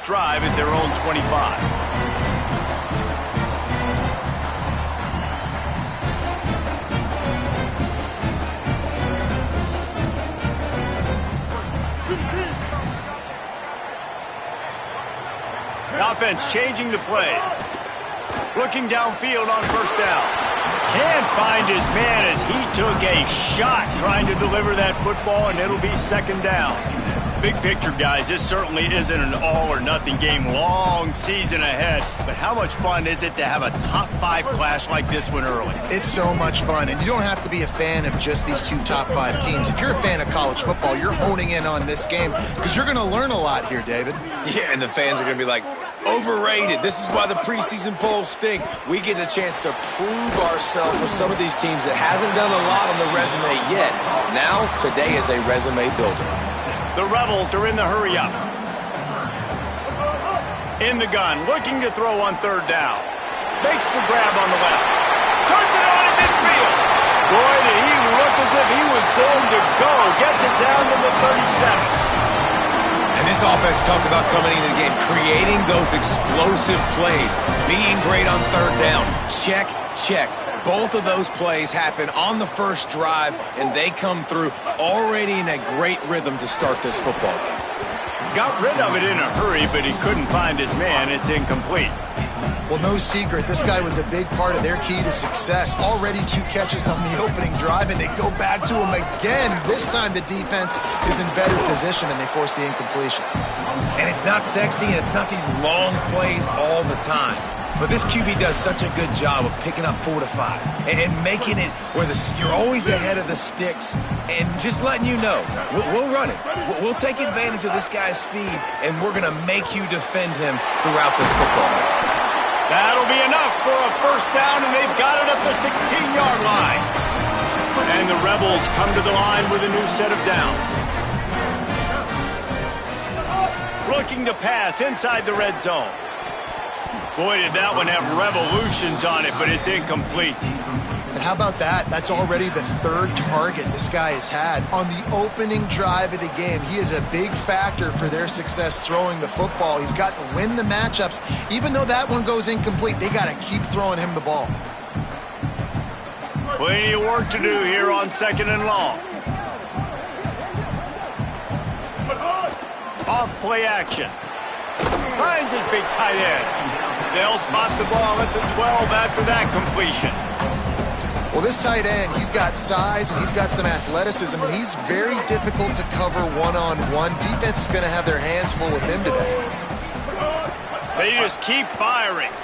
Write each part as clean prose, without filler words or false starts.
drive at their own 25. The offense changing the play. Looking downfield on first down. Can't find his man as he took a shot trying to deliver that football, and it'll be second down. Big picture, guys, this certainly isn't an all-or-nothing game. Long season ahead. But how much fun is it to have a top-5 clash like this one early? It's so much fun, and you don't have to be a fan of just these two top-5 teams. If you're a fan of college football, you're honing in on this game because you're going to learn a lot here, David. Yeah, and the fans are going to be like, overrated. This is why the preseason polls stink. We get a chance to prove ourselves with some of these teams that hasn't done a lot on the resume yet. Now, today is a resume builder. The Rebels are in the hurry-up. In the gun, looking to throw on third down. Makes the grab on the left. Turns it on in midfield. Boy, did he look as if he was going to go. Gets it down to the 37. And this offense talked about coming into the game, creating those explosive plays, being great on third down. Check, check. Both of those plays happen on the first drive, and they come through already in a great rhythm to start this football game. Got rid of it in a hurry, but he couldn't find his man. It's incomplete. Well, no secret, this guy was a big part of their key to success. Already 2 catches on the opening drive, and they go back to him again. This time the defense is in better position, and they force the incompletion. And it's not sexy, and it's not these long plays all the time. But this QB does such a good job of picking up 4 to 5 and making it where you're always ahead of the sticks and just letting you know, we'll run it. We'll take advantage of this guy's speed, and we're going to make you defend him throughout this football game. That'll be enough for a first down, and they've got it at the 16-yard line. And the Rebels come to the line with a new set of downs. Looking to pass inside the red zone. Boy, did that one have revolutions on it, but it's incomplete. And how about that? That's already the 3rd target this guy has had on the opening drive of the game. He is a big factor for their success throwing the football. He's got to win the matchups. Even though that one goes incomplete, they got to keep throwing him the ball. Plenty of work to do here on 2nd and long. Off play action. Finds his big tight end. They'll spot the ball at the 12 after that completion. Well, this tight end, he's got size and he's got some athleticism, and he's very difficult to cover one-on-one. Defense is going to have their hands full with him today. They just keep firing.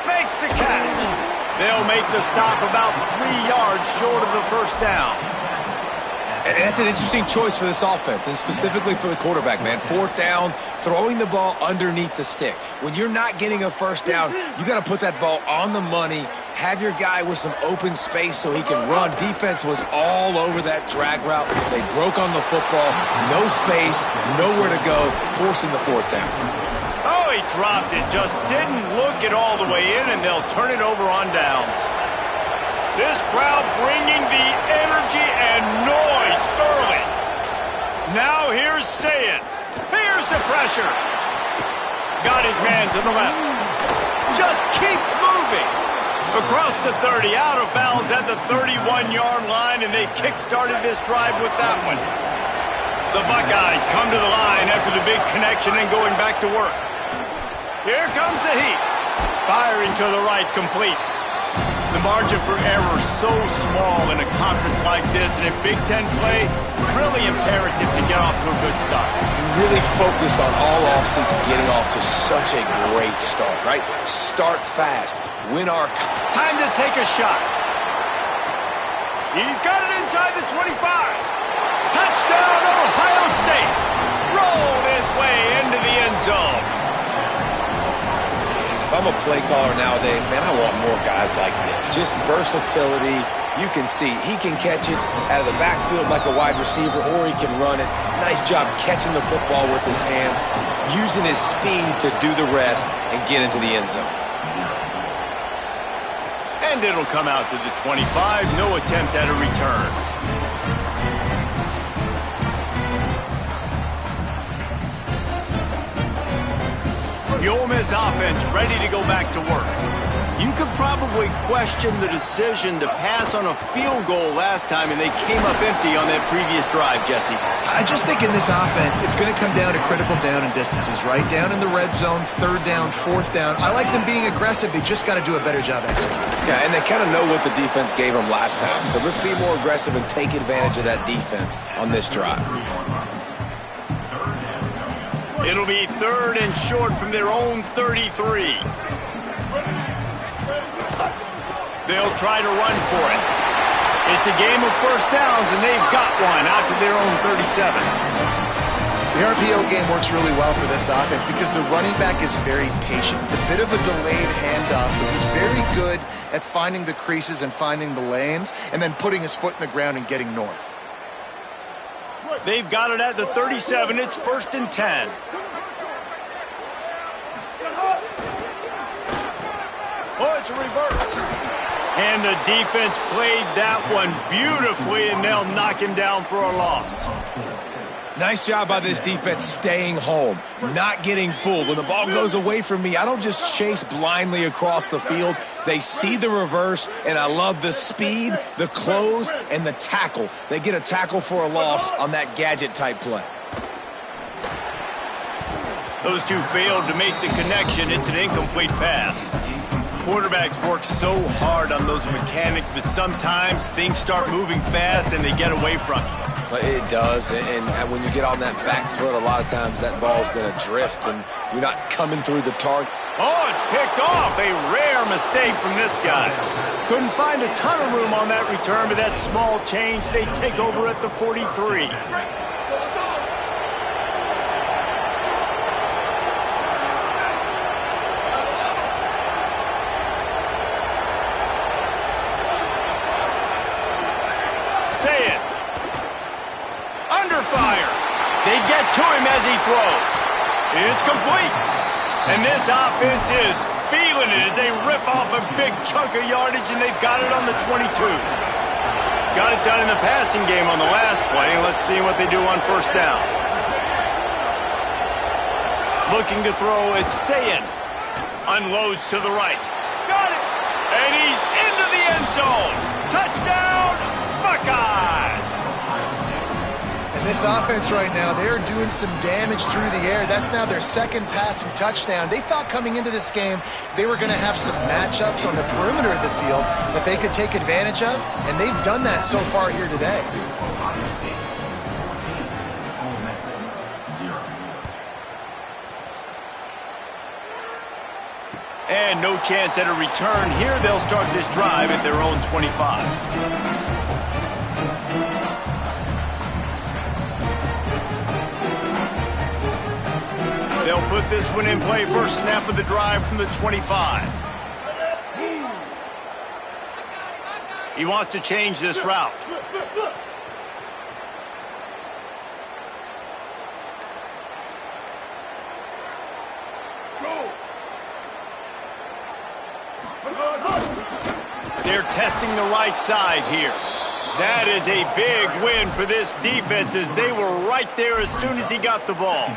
Makes the catch. They'll make the stop about 3 yards short of the first down. And that's an interesting choice for this offense, and specifically for the quarterback, man. 4th down, throwing the ball underneath the stick. When you're not getting a first down, you got to put that ball on the money, have your guy with some open space so he can run. Defense was all over that drag route. They broke on the football, no space, nowhere to go, forcing the 4th down. Oh, he dropped it, just didn't look it all the way in, and they'll turn it over on downs. This crowd bringing the energy and noise early. Now here's Ncaa. Here's the pressure. Got his man to the left. Just keeps moving. Across the 30, out of bounds at the 31-yard line, and they kick-started this drive with that one. The Buckeyes come to the line after the big connection and going back to work. Here comes the heat. Firing to the right, complete. The margin for error so small in a conference like this, and in Big Ten play, really imperative to get off to a good start. You really focus on all offseason getting off to such a great start, right? Start fast. Win our... Time to take a shot. He's got it inside the 25. Touchdown, Ohio State. Rolled his way into the end zone. If I'm a play caller nowadays, man, I want more guys like this. Just versatility. You can see he can catch it out of the backfield like a wide receiver, or he can run it. Nice job catching the football with his hands, using his speed to do the rest and get into the end zone. And it'll come out to the 25. No attempt at a return. The Ole Miss offense ready to go back to work. You could probably question the decision to pass on a field goal last time, and they came up empty on that previous drive, Jesse. I just think in this offense, it's going to come down to critical down and distances, right? Down in the red zone, third down, fourth down. I like them being aggressive. They just got to do a better job executing. Yeah, and they kind of know what the defense gave them last time. So let's be more aggressive and take advantage of that defense on this drive. It'll be 3rd and short from their own 33. They'll try to run for it. It's a game of first downs, and they've got one out to their own 37. The RPO game works really well for this offense because the running back is very patient. It's a bit of a delayed handoff, but he's very good at finding the creases and finding the lanes and then putting his foot in the ground and getting north. They've got it at the 37. It's 1st and 10. Oh, it's a reverse. And the defense played that one beautifully, and they'll knock him down for a loss. Nice job by this defense staying home, not getting fooled. When the ball goes away from me, I don't just chase blindly across the field. They see the reverse, and I love the speed, the close, and the tackle. They get a tackle for a loss on that gadget-type play. Those two failed to make the connection. It's an incomplete pass. Quarterbacks work so hard on those mechanics, but sometimes things start moving fast and they get away from you. But it does, and when you get on that back foot, a lot of times that ball's going to drift, and you're not coming through the target. Oh, it's picked off. A rare mistake from this guy. Couldn't find a ton of room on that return, but that small change, they take over at the 43. They get to him as he throws. It's complete. And this offense is feeling it as they rip off a big chunk of yardage, and they've got it on the 22. Got it done in the passing game on the last play. Let's see what they do on 1st down. Looking to throw, it's Ncaa. Unloads to the right. Got it. And he's into the end zone. Touchdown, Buckeye. This offense right now, they're doing some damage through the air. That's now their 2nd passing touchdown. They thought coming into this game they were going to have some matchups on the perimeter of the field that they could take advantage of, and they've done that so far here today. And no chance at a return here. They'll start this drive at their own 25. They'll put this one in play. First snap of the drive from the 25. He wants to change this route. They're testing the right side here. That is a big win for this defense as they were right there as soon as he got the ball.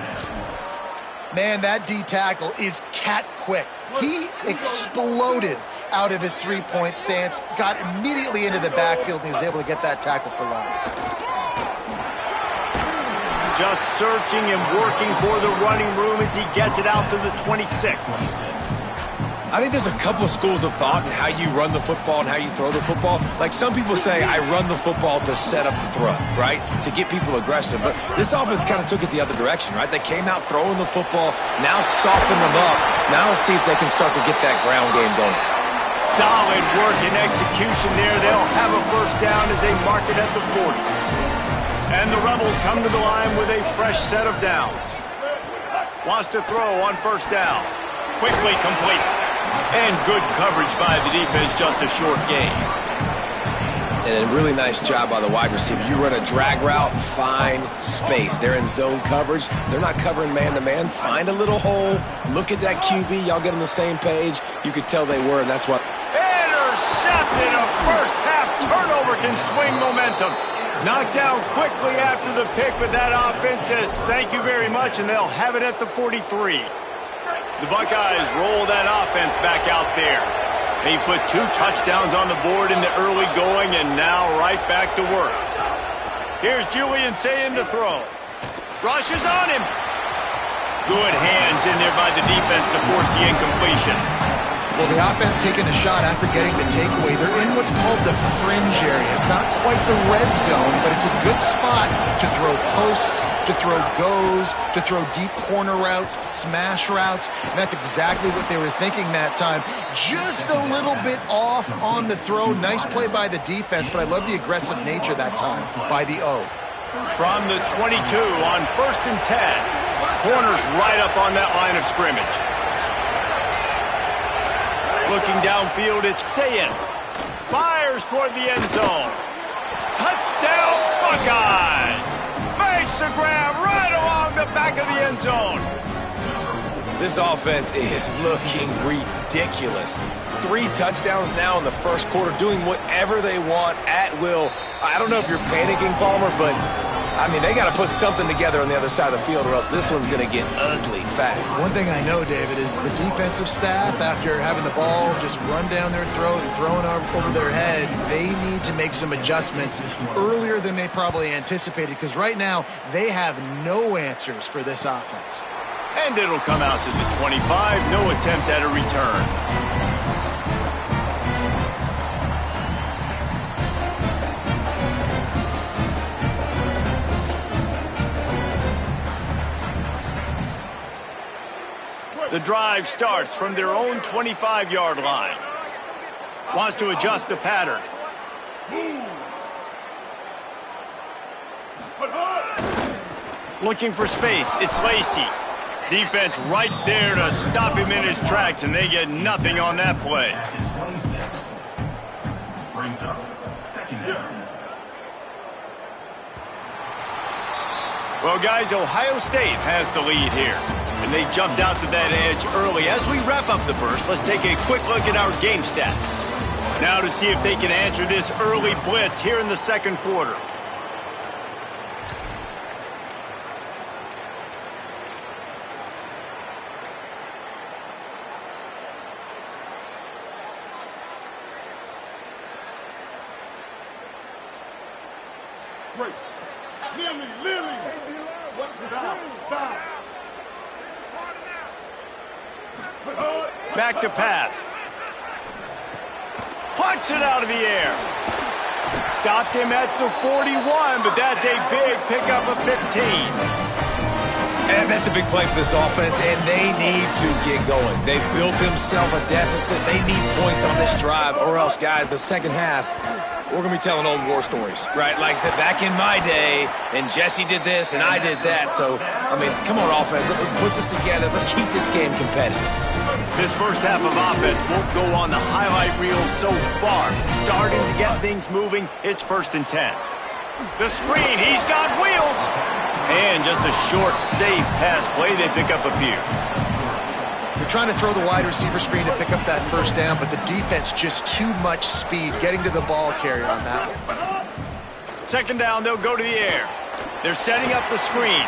Man, that D tackle is cat quick. He exploded out of his three-point stance, got immediately into the backfield, and he was able to get that tackle for loss. Just searching and working for the running room as he gets it out to the 26. I think there's a couple of schools of thought in how you run the football and how you throw the football. Like some people say, I run the football to set up the throw, right? To get people aggressive. But this offense kind of took it the other direction, right? They came out throwing the football, now soften them up. Now let's see if they can start to get that ground game going. Solid work and execution there. They'll have a first down as they mark it at the 40. And the Rebels come to the line with a fresh set of downs. Wants to throw on first down. Quickly complete. And good coverage by the defense, just a short gain. And a really nice job by the wide receiver. You run a drag route, find space. They're in zone coverage. They're not covering man-to-man. Find a little hole. Look at that QB. Y'all get on the same page. You could tell they were, and that's what. Intercepted. A first-half turnover can swing momentum. Knocked down quickly after the pick, but that offense says thank you very much, and they'll have it at the 43. The Buckeyes roll that offense back out there. They put 2 touchdowns on the board in the early going, and now right back to work. Here's Julian saying to throw. Rushes on him. Good hands in there by the defense to force the incompletion. Well, the offense taking a shot after getting the takeaway. They're in what's called the fringe area. It's not quite the red zone, but it's a good spot to throw posts, to throw goes, to throw deep corner routes, smash routes. And that's exactly what they were thinking that time. Just a little bit off on the throw. Nice play by the defense, but I love the aggressive nature that time by the O. From the 22 on 1st and 10. Corners right up on that line of scrimmage. Looking downfield, it's Ncaa. Fires toward the end zone. Touchdown, Buckeyes! Makes the grab right along the back of the end zone. This offense is looking ridiculous. 3 touchdowns now in the first quarter, doing whatever they want at will. I don't know if you're panicking, Palmer, but I mean, they got to put something together on the other side of the field or else this one's going to get ugly fast. One thing I know, David, is the defensive staff, after having the ball just run down their throat and thrown over their heads, they need to make some adjustments earlier than they probably anticipated, because right now they have no answers for this offense. And it'll come out to the 25. No attempt at a return. The drive starts from their own 25-yard line. Wants to adjust the pattern. Looking for space. It's Lacey. Defense right there to stop him in his tracks, and they get nothing on that play. Well, guys, Ohio State has the lead here. And they jumped out to that edge early. As we wrap up the first, let's take a quick look at our game stats. Now to see if they can answer this early blitz here in the second quarter. Great. Lily. Stop. Back to pass. Punts it out of the air. Stopped him at the 41, but that's a big pickup of 15. And that's a big play for this offense, and they need to get going. They've built themselves a deficit. They need points on this drive, or else, guys, the second half, we're going to be telling old war stories, right? Like back in my day, and Jesse did this, and I did that. So, I mean, come on, offense. Let's put this together. Let's keep this game competitive. This first half of offense won't go on the highlight reel so far. Starting to get things moving. It's 1st and 10. The screen. He's got wheels. And just a short, safe pass play. They pick up a few. They're trying to throw the wide receiver screen to pick up that first down, but the defense just too much speed getting to the ball carrier on that one. Second down, they'll go to the air. They're setting up the screen.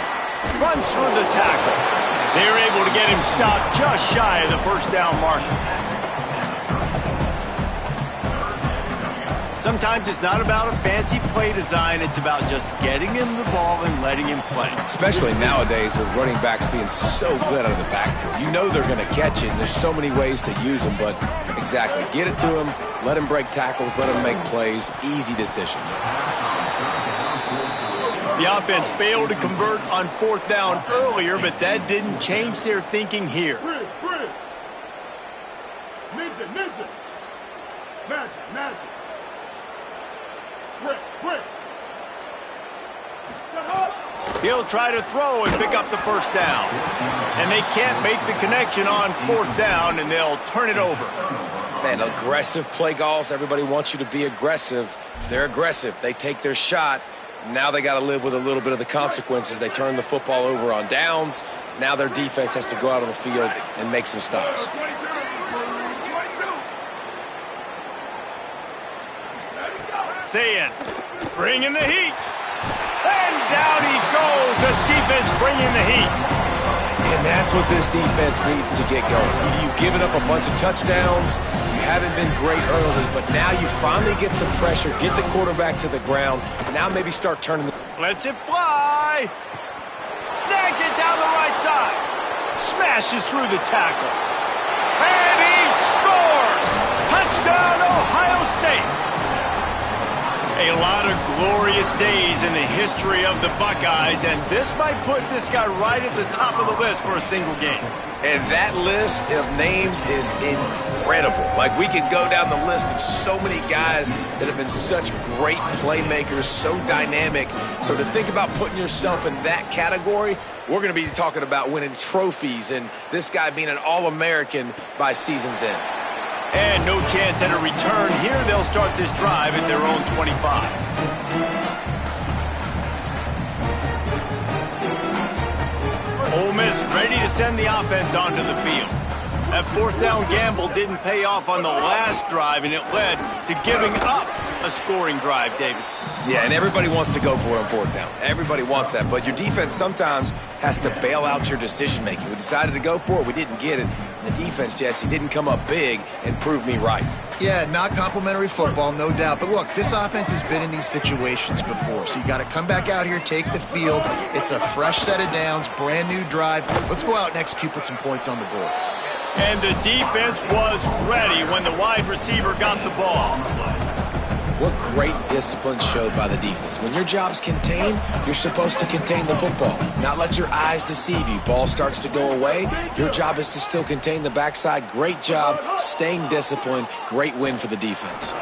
Runs through the tackle. They're able to get him stopped just shy of the first down marker. Sometimes it's not about a fancy play design. It's about just getting him the ball and letting him play. Especially nowadays with running backs being so good out of the backfield. You know they're going to catch it. There's so many ways to use them, but exactly. Get it to him, let him break tackles, let him make plays. Easy decision. The offense failed to convert on 4th down earlier, but that didn't change their thinking here. Ninja. Magic. Quick. He'll try to throw and pick up the first down. And they can't make the connection on 4th down, and they'll turn it over. Man, aggressive play calls. Everybody wants you to be aggressive. They're aggressive. They take their shot. Now they got to live with a little bit of the consequences. They turn the football over on downs. Now their defense has to go out on the field and make some stops. Ncaa bringing the heat. And down he goes. The defense bringing the heat. And that's what this defense needs to get going. You've given up a bunch of touchdowns. You haven't been great early, but now you finally get some pressure, get the quarterback to the ground. Now maybe start turning the... Lets it fly. Snags it down the right side. Smashes through the tackle. And he scores! Touchdown, Ohio State! A lot of glorious days in the history of the Buckeyes, and this might put this guy right at the top of the list for a single game. And that list of names is incredible. Like, we could go down the list of so many guys that have been such great playmakers, so dynamic. So to think about putting yourself in that category, we're going to be talking about winning trophies and this guy being an All-American by season's end. And no chance at a return here. They'll start this drive at their own 25. Ole Miss ready to send the offense onto the field. That fourth down gamble didn't pay off on the last drive, and it led to giving up a scoring drive, David. Yeah, and everybody wants to go for it on fourth down. Everybody wants that, but your defense sometimes has to bail out your decision-making. We decided to go for it. We didn't get it. The defense, Jesse, didn't come up big and prove me right. Yeah, not complimentary football, no doubt. But look, this offense has been in these situations before, so you got to come back out here, take the field. It's a fresh set of downs, brand new drive. Let's go out and execute, put some points on the board. And the defense was ready when the wide receiver got the ball. What great discipline showed by the defense. When your job's contained, you're supposed to contain the football, not let your eyes deceive you. Ball starts to go away. Your job is to still contain the backside. Great job staying disciplined. Great win for the defense.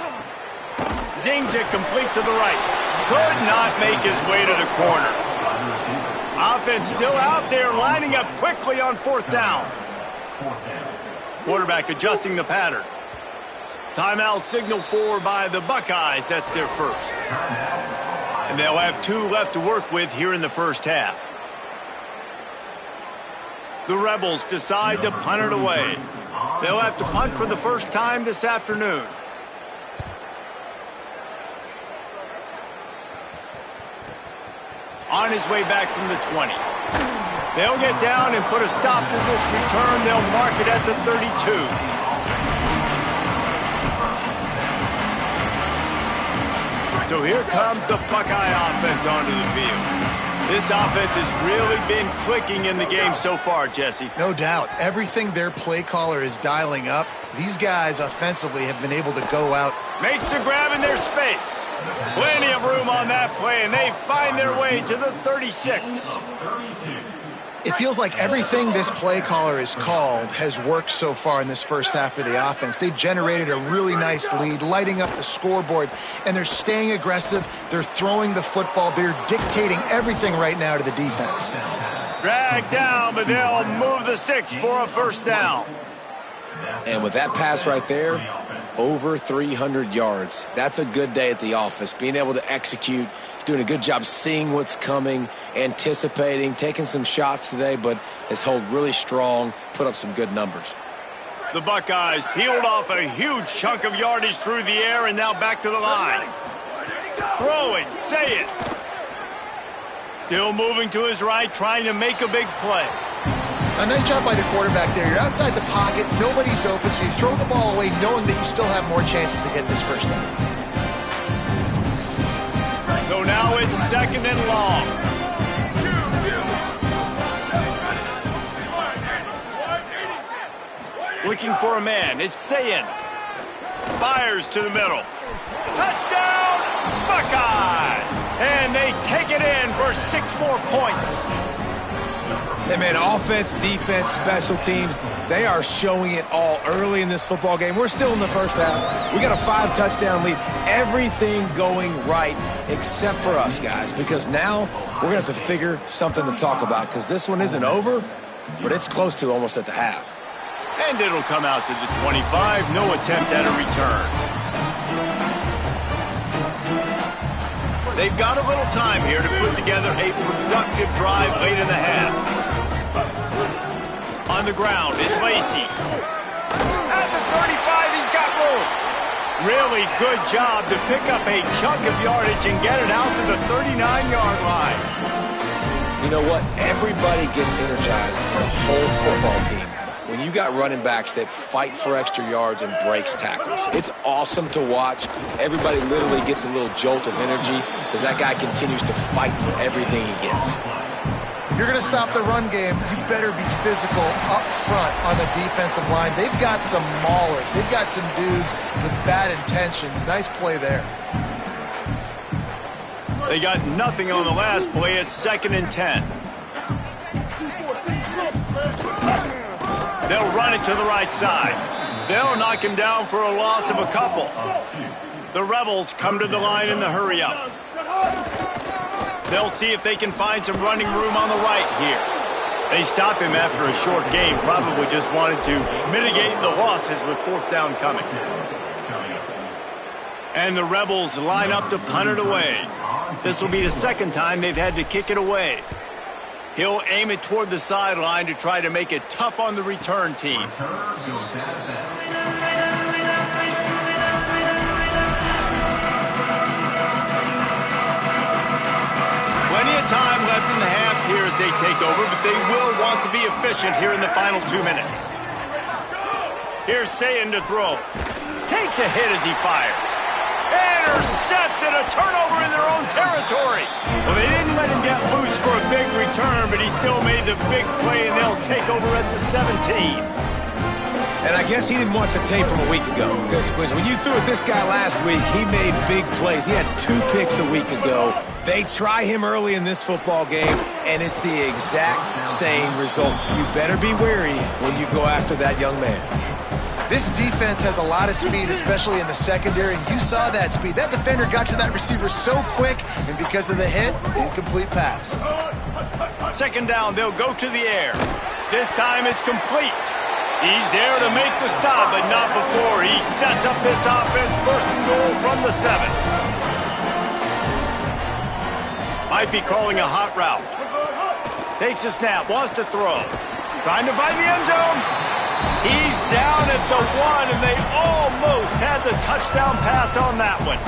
Zings it complete to the right. Could not make his way to the corner. Offense still out there, lining up quickly on fourth down. Quarterback adjusting the pattern. Timeout signaled for by the Buckeyes. That's their first. And they'll have 2 left to work with here in the first half. The Rebels decide to punt it away. They'll have to punt for the first time this afternoon. On his way back from the 20. They'll get down and put a stop to this return. They'll mark it at the 32. So here comes the Buckeye offense onto the field. This offense has really been clicking in the game so far, Jesse. No doubt. Everything their play caller is dialing up, these guys offensively have been able to go out. Makes the grab in their space. Plenty of room on that play, and they find their way to the 36. It feels like everything this play caller has called has worked so far in this first half of the offense. They've generated a really nice lead, lighting up the scoreboard, and they're staying aggressive. They're throwing the football. They're dictating everything right now to the defense. Drag down, but they'll move the sticks for a first down. And with that pass right there, over 300 yards. That's a good day at the office. Being able to execute, doing a good job seeing what's coming, anticipating, taking some shots today, but has held really strong, put up some good numbers. The Buckeyes peeled off a huge chunk of yardage through the air and now back to the line. Throwing, say it. Still moving to his right, trying to make a big play. A nice job by the quarterback there. You're outside the pocket, nobody's open, so you throw the ball away knowing that you still have more chances to get this first down. So now it's second and long. Looking for a man. It's Ncaa. Fires to the middle. Touchdown, Buckeye! And they take it in for 6 more points. Hey, man, offense, defense, special teams, they are showing it all early in this football game. We're still in the first half. We got a 5-touchdown lead. Everything going right except for us, guys, because now we're going to have to figure something to talk about because this one isn't over, but it's close to almost at the half. And it'll come out to the 25. No attempt at a return. They've got a little time here to put together a productive drive late in the half. On the ground, it's Lacey. At the 35, he's got room. Really good job to pick up a chunk of yardage and get it out to the 39-yard line. You know what? Everybody gets energized on the whole football team when you got running backs that fight for extra yards and breaks tackles. It's awesome to watch. Everybody literally gets a little jolt of energy because that guy continues to fight for everything he gets. If you're going to stop the run game, you better be physical up front on the defensive line. They've got some maulers. They've got some dudes with bad intentions. Nice play there. They got nothing on the last play. It's 2nd and 10. They'll run it to the right side. They'll knock him down for a loss of a couple. The Rebels come to the line in the hurry-up. They'll see if they can find some running room on the right here. They stop him after a short game. Probably just wanted to mitigate the losses with 4th down coming. And the Rebels line up to punt it away. This will be the 2nd time they've had to kick it away. He'll aim it toward the sideline to try to make it tough on the return team. Plenty of time left in the half here as they take over, but they will want to be efficient here in the final 2 minutes. Here's Ncaa to throw. Takes a hit as he fires. Intercepted, a turnover in their own territory. Well, they didn't let him get loose for a big return, but he still made the big play, and they'll take over at the 17. And I guess he didn't watch the tape from a week ago, because when you threw at this guy last week, he made big plays. He had 2 picks a week ago. They try him early in this football game, and it's the exact same result. You better be wary when you go after that young man. This defense has a lot of speed, especially in the secondary, and you saw that speed. That defender got to that receiver so quick, and because of the hit, incomplete pass. 2nd down, they'll go to the air. This time it's complete. He's there to make the stop, but not before he sets up this offense. 1st and goal from the 7. Might be calling a hot route. Takes a snap, wants to throw. Trying to find the end zone. He's down at the 1, and they almost had the touchdown pass on that one.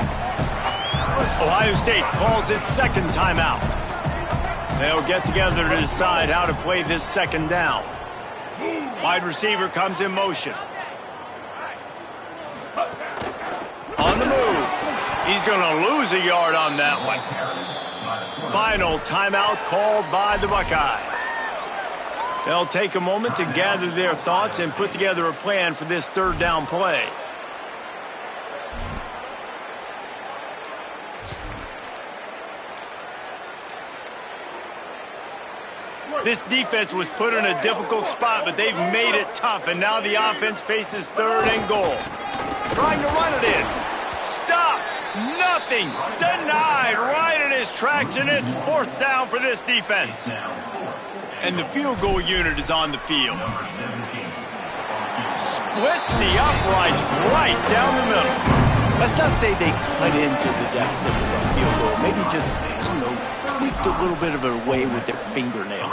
Ohio State calls its 2nd timeout. They'll get together to decide how to play this 2nd down. Wide receiver comes in motion. On the move. He's going to lose a yard on that one. Final timeout called by the Buckeyes. They'll take a moment to gather their thoughts and put together a plan for this 3rd down play. This defense was put in a difficult spot, but they've made it tough, and now the offense faces 3rd and goal. Trying to run it in. Stop! Nothing! Denied right in his tracks, and it's 4th down for this defense. And the field goal unit is on the field. Splits the uprights right down the middle. Let's not say they cut into the deficit with that field goal. Maybe just, I don't know, tweaked a little bit of it away with their fingernail.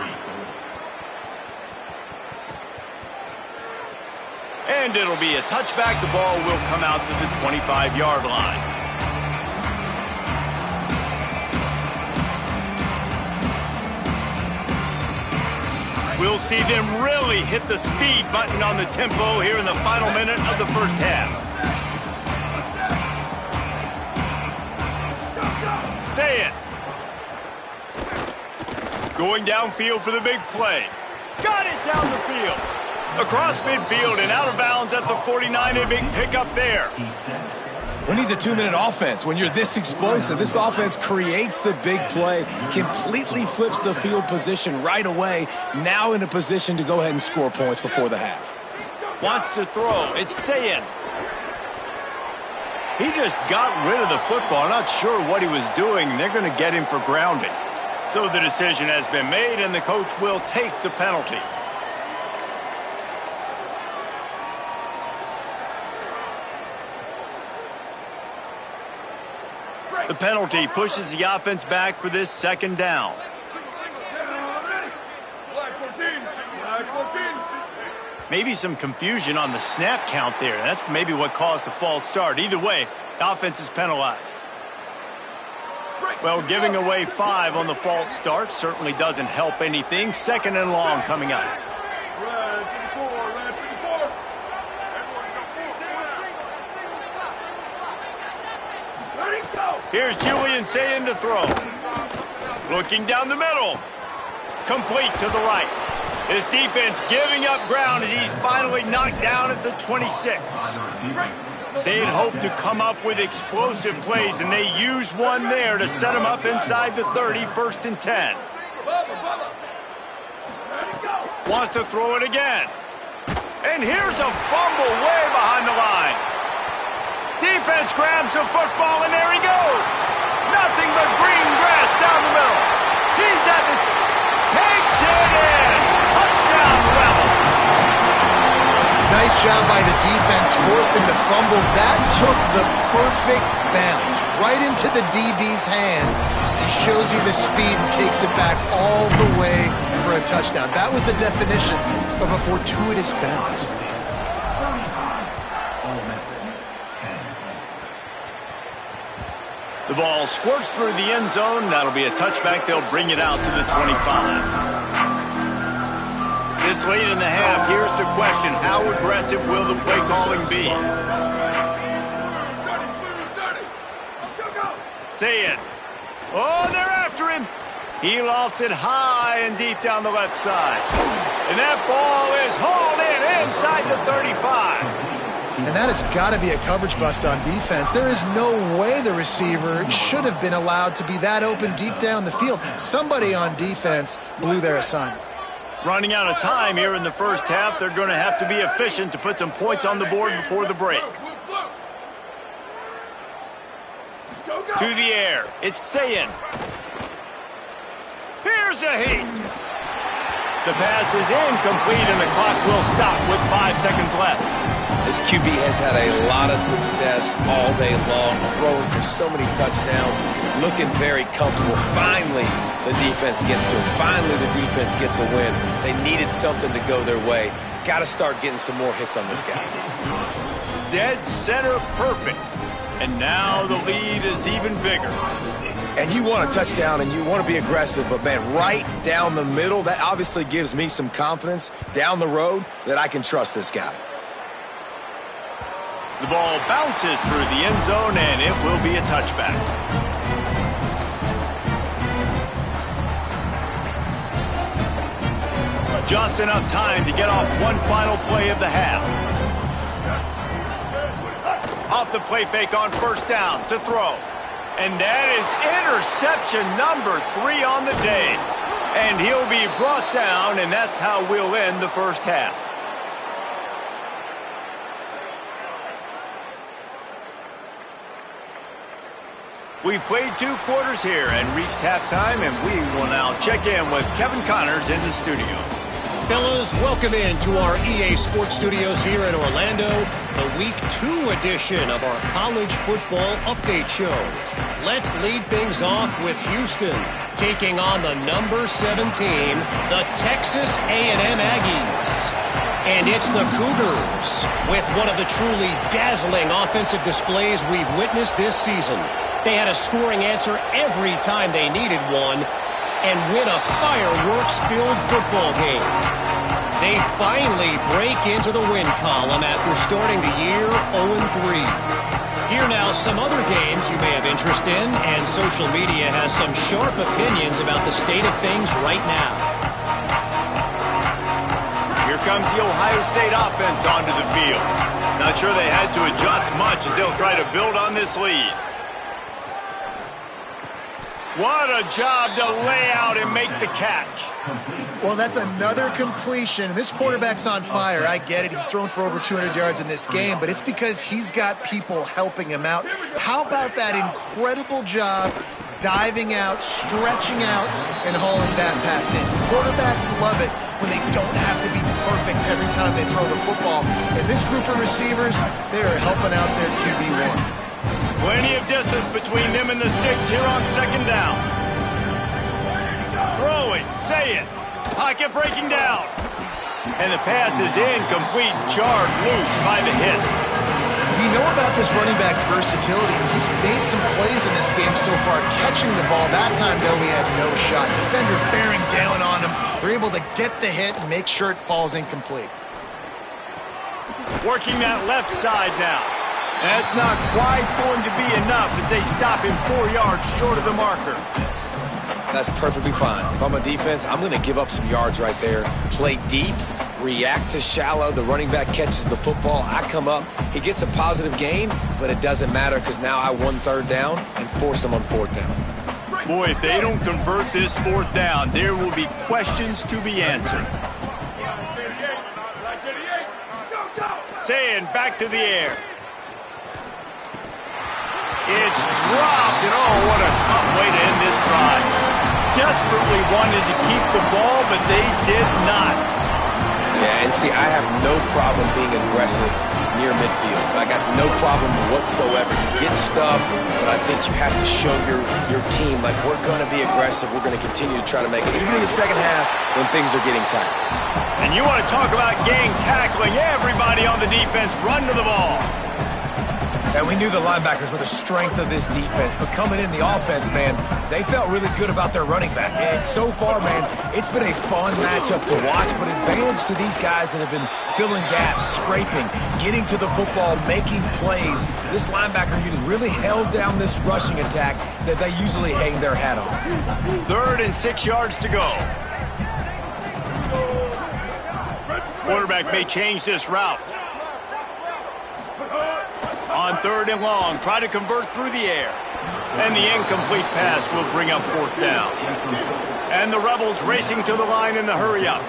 And it'll be a touchback. The ball will come out to the 25-yard line. We'll see them really hit the speed button on the tempo here in the final minute of the 1st half. Ncaa. Going downfield for the big play. Got it down the field. Across midfield and out of bounds at the 49. A big pickup there. Who needs a 2-minute offense? When you're this explosive, this offense creates the big play, completely flips the field position right away, now in a position to go ahead and score points before the half. Wants to throw. It's Ncaa. He just got rid of the football. Not sure what he was doing. They're going to get him for grounding. So the decision has been made, and the coach will take the penalty. The penalty pushes the offense back for this 2nd down. Maybe some confusion on the snap count there. That's maybe what caused the false start. Either way, the offense is penalized. Well, giving away 5 on the false start certainly doesn't help anything. 2nd and long coming up. Red 54, red 54. Let it go. Here's Julian Ncaa to throw. Looking down the middle. Complete to the right. His defense giving up ground as he's finally knocked down at the 26. They had hoped to come up with explosive plays, and they used one there to set him up inside the 30, 1st and 10. Wants to throw it again. And here's a fumble way behind the line. Defense grabs the football, and there he goes. Nothing but green grass down the middle. He's at the... takes it in. Touchdown, Rebels. Nice job by the defense forcing the fumble. That took the perfect bounce right into the DB's hands. He shows you the speed and takes it back all the way for a touchdown. That was the definition of a fortuitous bounce. The ball squirts through the end zone. That'll be a touchback. They'll bring it out to the 25. This late in the half, here's the question. How aggressive will the play calling be? Say it. Oh, they're after him. He lofts it high and deep down the left side. And that ball is hauled in inside the 35. And that has got to be a coverage bust on defense. There is no way the receiver should have been allowed to be that open deep down the field. Somebody on defense blew their assignment. Running out of time here in the first half. They're going to have to be efficient to put some points on the board before the break. To the air. It's Ncaa. Here's a heat. The pass is incomplete, and the clock will stop with 5 seconds left. This QB has had a lot of success all day long, throwing for so many touchdowns, looking very comfortable. Finally, the defense gets to him. Finally, the defense gets a win. They needed something to go their way. Got to start getting some more hits on this guy. Dead center perfect. And now the lead is even bigger. And you want a touchdown and you want to be aggressive, but man, right down the middle, that obviously gives me some confidence down the road that I can trust this guy. The ball bounces through the end zone, and it will be a touchback. Just enough time to get off one final play of the half. Off the play fake on 1st down to throw. And that is interception number 3 on the day. And he'll be brought down, and that's how we'll end the first half. We've played 2 quarters here and reached halftime, and we will now check in with Kevin Connors in the studio. Fellas, welcome into our EA Sports Studios here in Orlando, the Week 2 edition of our College Football Update Show. Let's lead things off with Houston, taking on the number 7 team, the Texas A&M Aggies. And it's the Cougars, with one of the truly dazzling offensive displays we've witnessed this season. They had a scoring answer every time they needed one, and win a fireworks-filled football game. They finally break into the win column after starting the year 0-3. Here now some other games you may have interest in, and social media has some sharp opinions about the state of things right now. Here comes the Ohio State offense onto the field. Not sure they had to adjust much as they'll try to build on this lead. What a job to lay out and make the catch. Well, that's another completion. This quarterback's on fire. I get it. He's thrown for over 200 yards in this game, but it's because he's got people helping him out. How about that incredible job diving out, stretching out, and hauling that pass in? Quarterbacks love it when they don't have to be perfect every time they throw the football. And this group of receivers, they are helping out their QB1. Plenty of distance between them and the sticks here on 2nd down. Throwing, say it. Pocket breaking down. And the pass is incomplete, jarred loose by the hit. You know about this running back's versatility. He's made some plays in this game so far catching the ball. That time, though, he had no shot. Defender bearing down on him. They're able to get the hit and make sure it falls incomplete. Working that left side now. That's not quite going to be enough as they stop him 4 yards short of the marker. That's perfectly fine. If I'm a defense, I'm going to give up some yards right there. Play deep, react to shallow. The running back catches the football. I come up. He gets a positive gain, but it doesn't matter because now I won 3rd down and forced him on 4th down. Boy, if they don't convert this 4th down, there will be questions to be answered. Saying back to the air. It's dropped, and oh, what a tough way to end this drive. Desperately wanted to keep the ball, but they did not. Yeah, and see, I have no problem being aggressive near midfield. I got no problem whatsoever. You get stuffed, but I think you have to show your team, like, we're going to be aggressive. We're going to continue to try to make it, even in the second half when things are getting tight. And you want to talk about gang tackling. Everybody on the defense run to the ball. And we knew the linebackers were the strength of this defense, but coming in the offense, man, they felt really good about their running back. And so far, man, it's been a fun matchup to watch, but advantage to these guys that have been filling gaps, scraping, getting to the football, making plays. This linebacker unit really held down this rushing attack that they usually hang their hat on. 3rd and 6 yards to go. Quarterback may change this route. On 3rd and long, try to convert through the air. And the incomplete pass will bring up 4th down. And the Rebels racing to the line in the hurry-up.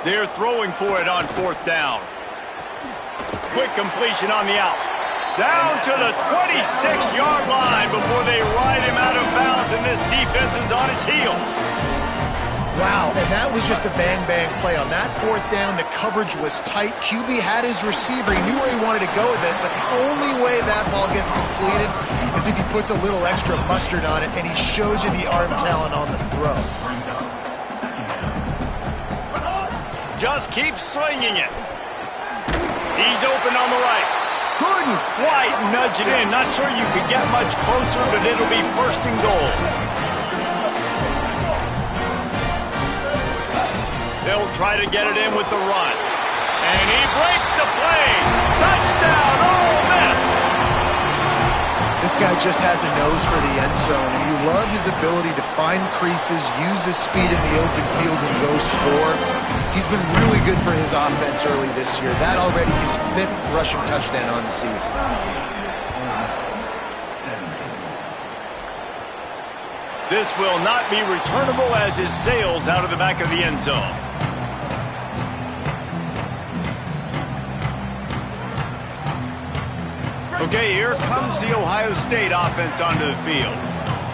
They're throwing for it on 4th down. Quick completion on the out. Down to the 26-yard line before they ride him out of bounds, and this defense is on its heels. Wow, and that was just a bang-bang play. On that 4th down, the coverage was tight. QB had his receiver. He knew where he wanted to go with it, but the only way that ball gets completed is if he puts a little extra mustard on it, and he shows you the arm talent on the throw. Just keep slinging it. He's open on the right. Couldn't quite nudge it in. Not sure you could get much closer, but it'll be 1st and goal. They'll try to get it in with the run. And he breaks the play. Touchdown, Ole Miss. This guy just has a nose for the end zone, and you love his ability to find creases, use his speed in the open field, and go score. He's been really good for his offense early this year. That already his 5th rushing touchdown on the season. This will not be returnable as it sails out of the back of the end zone. Okay, here comes the Ohio State offense onto the field.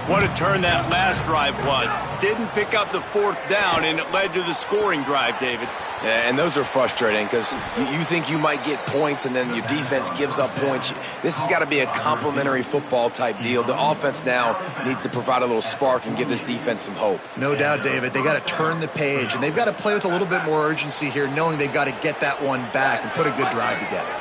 What a turn that last drive was. Didn't pick up the 4th down, and it led to the scoring drive, David. Yeah, and those are frustrating because you think you might get points and then your defense gives up points. This has got to be a complementary football type deal. The offense now needs to provide a little spark and give this defense some hope. No doubt, David. They got to turn the page, and they've got to play with a little bit more urgency here, knowing they've got to get that one back and put a good drive together.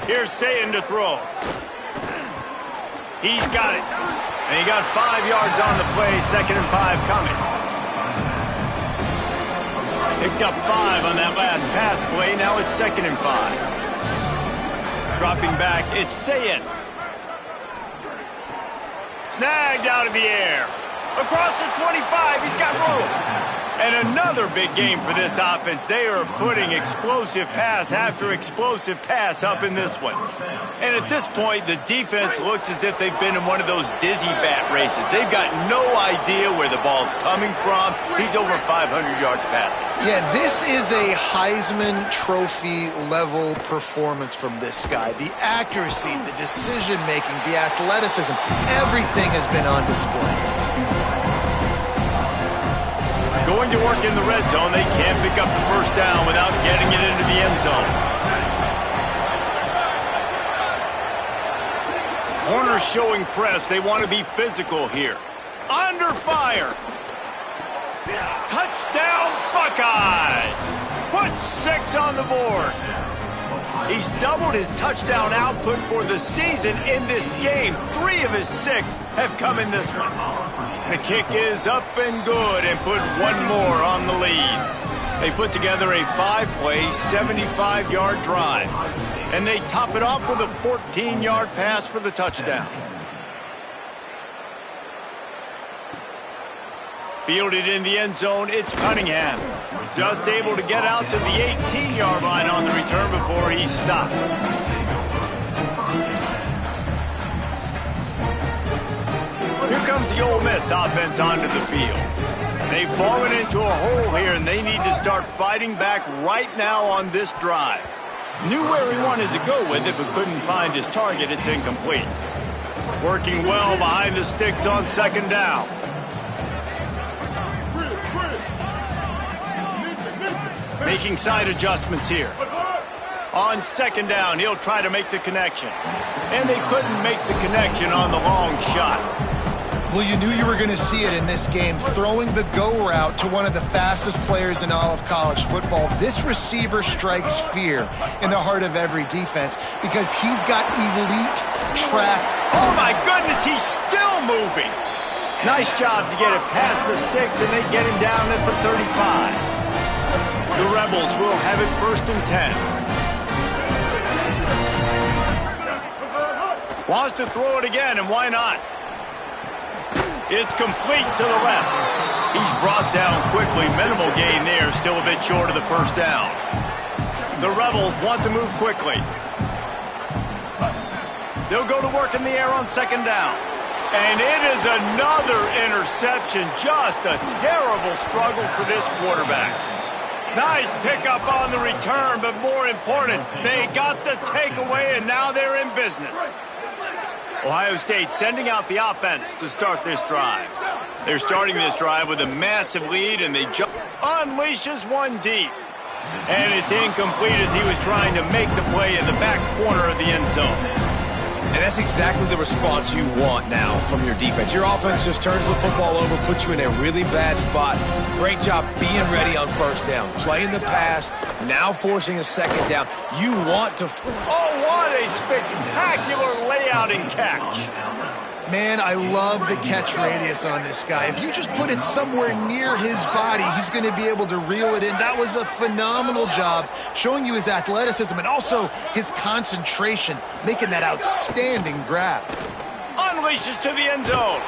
Here's Saying to throw. He's got it. And he got 5 yards on the play, 2nd and 5 coming. Picked up 5 on that last pass play. Now it's 2nd and 5. Dropping back, it's Saying. Snagged out of the air. Across the 25, he's got room. And another big game for this offense. They are putting explosive pass after explosive pass up in this one. And at this point, the defense looks as if they've been in one of those dizzy bat races. They've got no idea where the ball's coming from. He's over 500 yards passing. Yeah, this is a Heisman Trophy level performance from this guy. The accuracy, the decision-making, the athleticism, everything has been on display. Going to work in the red zone. They can't pick up the 1st down without getting it into the end zone. Corners showing press. They want to be physical here. Under fire. Touchdown, Buckeyes put 6 on the board. He's doubled his touchdown output for the season in this game. 3 of his 6 have come in this one. The kick is up and good and put 1 more on the lead. They put together a 5-play, 75-yard drive. And they top it off with a 14-yard pass for the touchdown. Fielded in the end zone, it's Cunningham. Just able to get out to the 18-yard line on the return before he's stopped. Here comes the Ole Miss offense onto the field. They've fallen into a hole here, and they need to start fighting back right now on this drive. Knew where he wanted to go with it, but couldn't find his target. It's incomplete. Working well behind the sticks on second down. Making side adjustments here. On second down, he'll try to make the connection. And they couldn't make the connection on the long shot. Well, you knew you were going to see it in this game, throwing the go route to one of the fastest players in all of college football. This receiver strikes fear in the heart of every defense because he's got elite track. Oh, my goodness, he's still moving. Nice job to get it past the sticks, and they get him down at the 35. The Rebels will have it 1st and 10. Wants to throw it again, and why not? It's complete to the left. He's brought down quickly. Minimal gain there, still a bit short of the first down. The Rebels want to move quickly. They'll go to work in the air on second down. And it is another interception. Just a terrible struggle for this quarterback. Nice pickup on the return, but more important, they got the takeaway, and now they're in business. Ohio State sending out the offense to start this drive. They're starting this drive with a massive lead, and they unleashes one deep. And it's incomplete as he was trying to make the play in the back corner of the end zone. And that's exactly the response you want now from your defense. Your offense just turns the football over, puts you in a really bad spot. Great job being ready on first down, playing the pass, now forcing a second down. You want to... Oh, what a spectacular layout and catch. Man, I love the catch radius on this guy. If you just put it somewhere near his body, he's going to be able to reel it in. That was a phenomenal job, showing you his athleticism and also his concentration, making that outstanding grab. Unleashes to the end zone.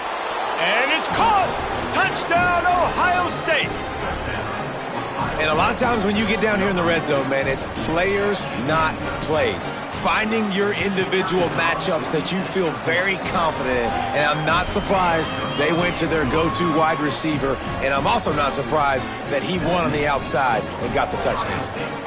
And it's caught. Touchdown, Ohio State. And a lot of times when you get down here in the red zone, man, it's players, not plays. Finding your individual matchups that you feel very confident in. And I'm not surprised they went to their go-to wide receiver. And I'm also not surprised that he won on the outside and got the touchdown.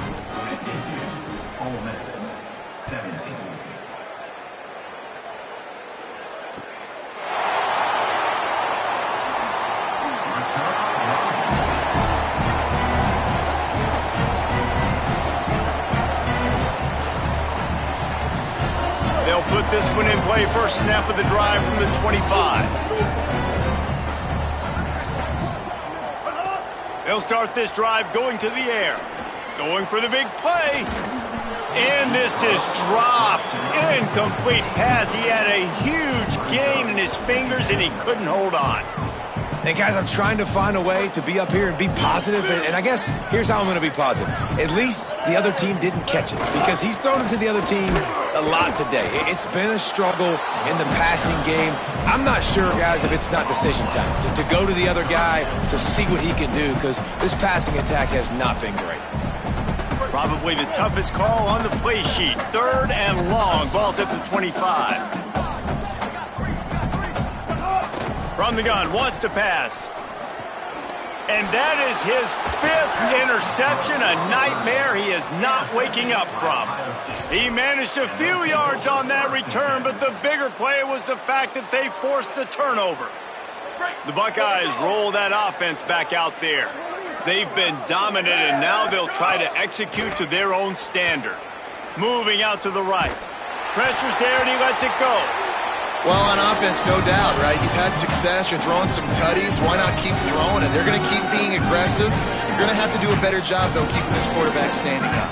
Put this one in play, first snap of the drive from the 25. They'll start this drive going to the air. Going for the big play. And this is dropped. Incomplete pass. He had a huge gain in his fingers, and he couldn't hold on. And guys, I'm trying to find a way to be up here and be positive, and I guess here's how I'm going to be positive. At least the other team didn't catch it, because he's thrown it to the other team a lot today. It's been a struggle in the passing game. I'm not sure, guys, if it's not decision time to go to the other guy to see what he can do, because this passing attack has not been great. Probably the toughest call on the play sheet. 3rd and long. Ball's at the 25. From the gun, wants to pass. And that is his 5th interception, a nightmare he is not waking up from. He managed a few yards on that return, but the bigger play was the fact that they forced the turnover. The Buckeyes roll that offense back out there. They've been dominant, and now they'll try to execute to their own standard. Moving out to the right. Pressure's there, and he lets it go. Well, on offense, no doubt, right? You've had success. You're throwing some tutties. Why not keep throwing it? They're going to keep being aggressive. You're going to have to do a better job, though, keeping this quarterback standing up.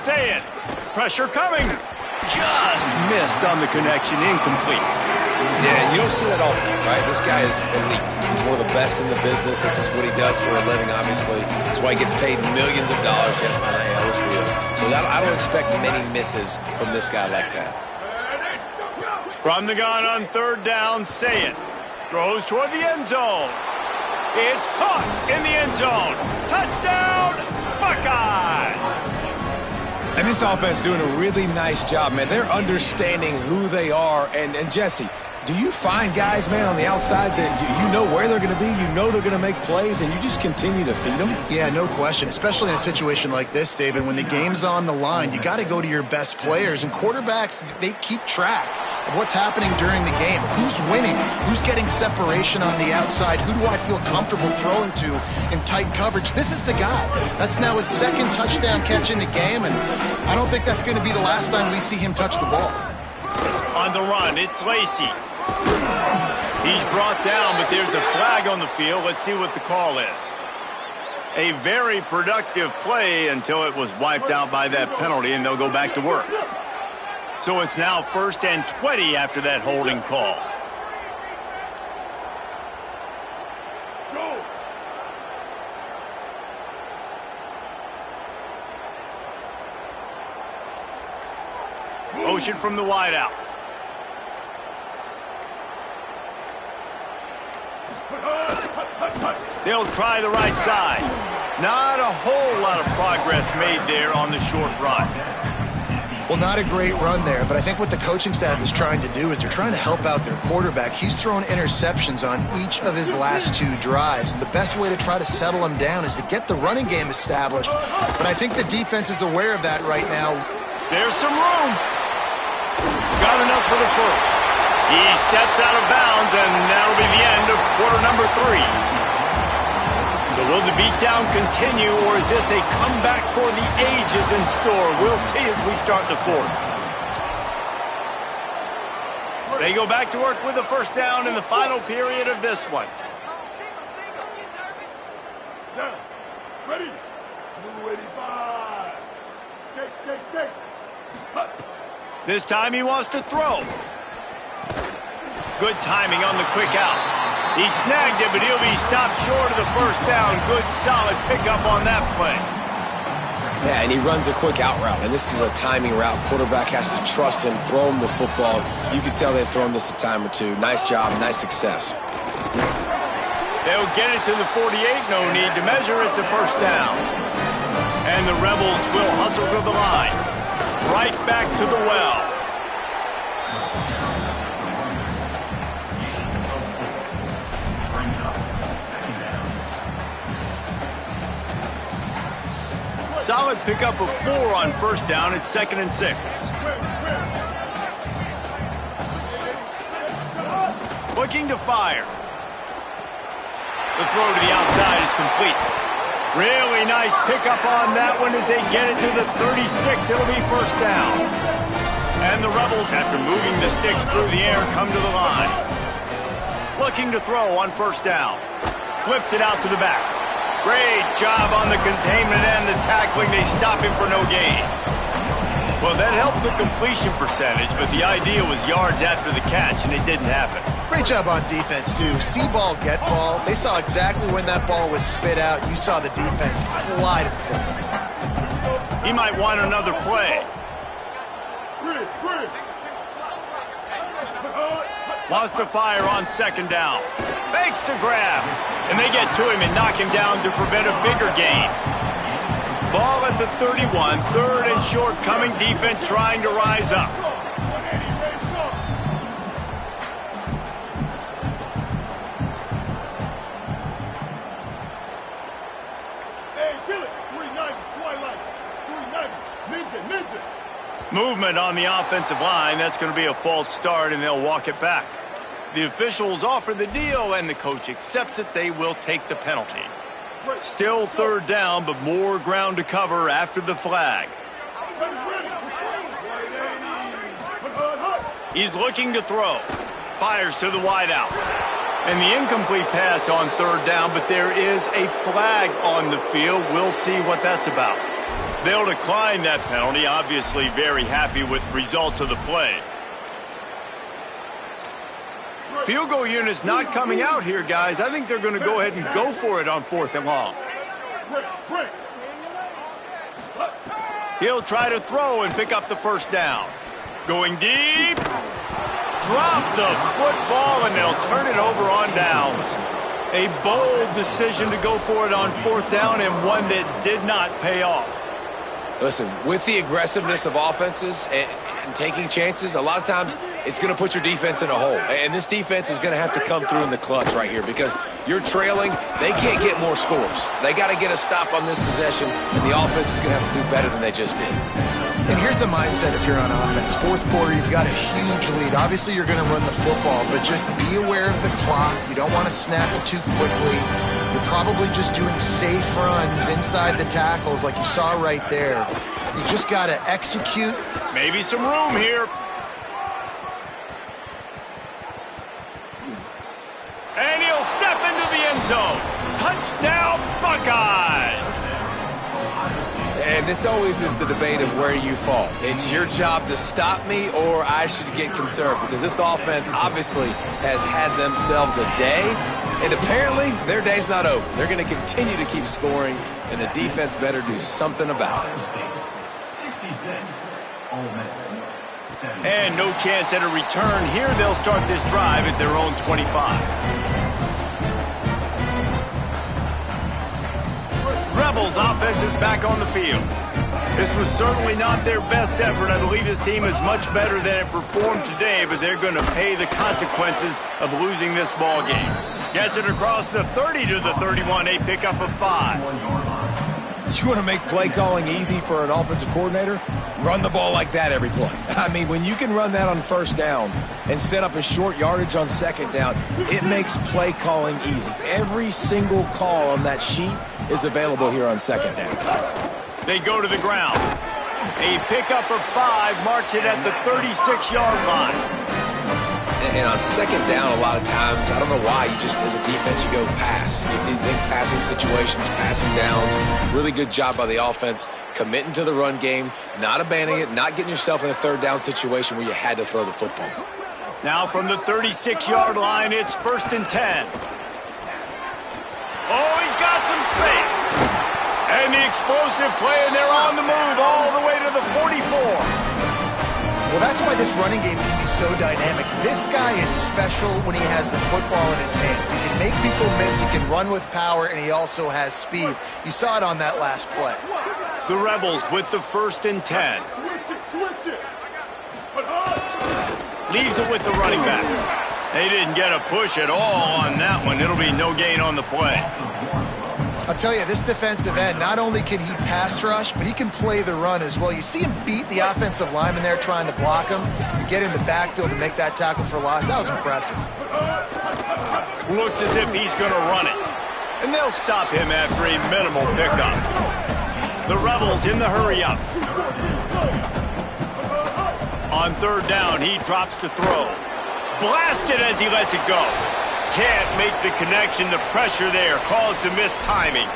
Say it. Pressure coming. Just missed on the connection. Incomplete. Yeah, and you don't see that often, right? This guy is elite. He's one of the best in the business. This is what he does for a living, obviously. That's why he gets paid millions of dollars. Yes, NIL is real. So I don't expect many misses from this guy like that. From the gun on third down, say it. Throws toward the end zone. It's caught in the end zone. Touchdown, Buckeye! And this offense doing a really nice job, man. They're understanding who they are. And Jesse, do you find guys, man, on the outside that you know where they're going to be, you know they're going to make plays, and you just continue to feed them? Yeah, no question, especially in a situation like this, David. When the game's on the line, you got to go to your best players. And quarterbacks, they keep track of what's happening during the game. Who's winning? Who's getting separation on the outside? Who do I feel comfortable throwing to in tight coverage? This is the guy. That's now his second touchdown catch in the game, and I don't think that's going to be the last time we see him touch the ball. On the run, it's Lacey. He's brought down, but there's a flag on the field. Let's see what the call is. A very productive play until it was wiped out by that penalty, and they'll go back to work. So it's now 1st and 20 after that holding call. Motion from the wideout. They'll try the right side. Not a whole lot of progress made there on the short run. Well, not a great run there, but I think what the coaching staff is trying to do is they're trying to help out their quarterback. He's thrown interceptions on each of his last 2 drives. And the best way to try to settle him down is to get the running game established. But I think the defense is aware of that right now. There's some room. Got enough for the first. He steps out of bounds, and that'll be the end of quarter number 3. So will the beatdown continue, or is this a comeback for the ages in store? We'll see as we start the 4th. They go back to work with a first down in the final period of this one. Down. Ready? Blue 85. Skate. This time he wants to throw. Good timing on the quick out. He snagged it, but he'll be stopped short of the first down. Good, solid pickup on that play. Yeah, and he runs a quick out route, and this is a timing route. Quarterback has to trust him, throw him the football. You can tell they've thrown this a time or 2. Nice job, nice success. They'll get it to the 48. No need to measure. It's a first down. And the Rebels will hustle to the line. Right back to the well. Solid pickup of 4 on first down. It's 2nd and 6. Looking to fire. The throw to the outside is complete. Really nice pickup on that one as they get it to the 36. It'll be first down. And the Rebels, after moving the sticks through the air, come to the line. Looking to throw on first down. Flips it out to the back. Great job on the containment and the tackling. They stop him for no gain. Well, that helped the completion percentage, but the idea was yards after the catch, and it didn't happen. Great job on defense, too. See ball, get ball. They saw exactly when that ball was spit out. You saw the defense fly to the football. He might want another play. Wants to fire on second down. Makes the grab. And they get to him and knock him down to prevent a bigger gain. Ball at the 31. 3rd and short coming. Defense trying to rise up. Hey, kill it. 390, Twilight. 390. Ninja. Movement on the offensive line. That's going to be a false start, and they'll walk it back. The officials offer the deal, and the coach accepts it. They will take the penalty. Still 3rd down, but more ground to cover after the flag. He's looking to throw. Fires to the wideout. And the incomplete pass on third down, but there is a flag on the field. We'll see what that's about. They'll decline that penalty, obviously very happy with the results of the play. Field goal unit's not coming out here, guys. I think they're going to go ahead and go for it on 4th and long. He'll try to throw and pick up the first down. Going deep. Drop the football, and they'll turn it over on downs. A bold decision to go for it on 4th down, and one that did not pay off. Listen, with the aggressiveness of offenses and taking chances, a lot of times it's going to put your defense in a hole. And this defense is going to have to come through in the clutch right here because you're trailing. They can't get more scores. They got to get a stop on this possession, and the offense is going to have to do better than they just did. And here's the mindset if you're on offense. 4th quarter, you've got a huge lead. Obviously, you're going to run the football, but just be aware of the clock. You don't want to snap it too quickly. You're probably just doing safe runs inside the tackles like you saw right there. You just got to execute. Maybe some room here. And he'll step into the end zone. Touchdown, Buckeyes! And this always is the debate of where you fall. It's your job to stop me or I should get conserved because this offense obviously has had themselves a day, and apparently their day's not over. They're going to continue to keep scoring, and the defense better do something about it. And no chance at a return here. They'll start this drive at their own 25. Rebels offense is back on the field. This was certainly not their best effort. I believe this team is much better than it performed today, but they're going to pay the consequences of losing this ball game. Gets it across the 30 to the 31, a pickup of 5. You want to make play calling easy for an offensive coordinator? Run the ball like that every play. I mean, when you can run that on 1st down and set up a short yardage on 2nd down, it makes play calling easy. Every single call on that sheet is available here on 2nd down. They go to the ground. A pickup of 5 marks it at the 36-yard line. And on 2nd down, a lot of times, I don't know why, you just, as a defense, you go pass. You think passing situations, passing downs. Really good job by the offense, committing to the run game, not abandoning it, not getting yourself in a 3rd down situation where you had to throw the football. Now from the 36-yard line, it's 1st and 10. Oh, he's got some space. And the explosive play, and they're on the move all the way to the 44. Well, that's why this running game can be so dynamic. This guy is special when he has the football in his hands. He can make people miss, he can run with power, and he also has speed. You saw it on that last play. The Rebels with the 1st and 10. Switch it. Leaves it with the running back. They didn't get a push at all on that one. It'll be no gain on the play. I'll tell you, this defensive end, not only can he pass rush, but he can play the run as well. You see him beat the offensive lineman there trying to block him and get in the backfield to make that tackle for loss. That was impressive. Looks as if he's going to run it. And they'll stop him after a minimal pickup. The Rebels in the hurry-up. On 3rd down, he drops to throw. Blasted as he lets it go. Can't make the connection. The pressure there caused the missed timing.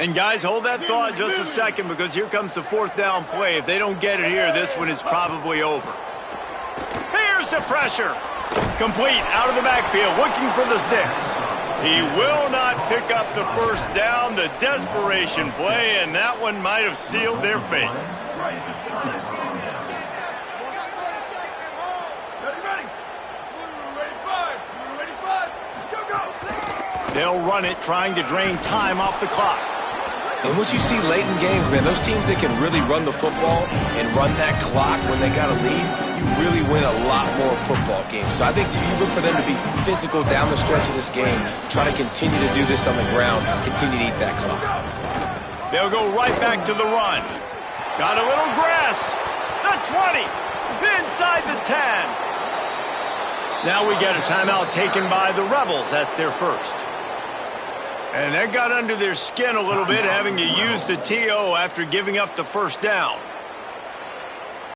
And guys, hold that thought just a second because here comes the 4th down play. If they don't get it here, this one is probably over. Here's the pressure. Complete out of the backfield, looking for the sticks. He will not pick up the 1st down. The desperation play, and that one might have sealed their fate. They'll run it, trying to drain time off the clock. And what you see late in games, man, those teams that can really run the football and run that clock when they got a lead, you really win a lot more football games. So I think you look for them to be physical down the stretch of this game, try to continue to do this on the ground, continue to eat that clock. They'll go right back to the run. Got a little grass. The 20. Inside the 10. Now we got a timeout taken by the Rebels. That's their first. And that got under their skin a little bit, having to use the TO after giving up the first down.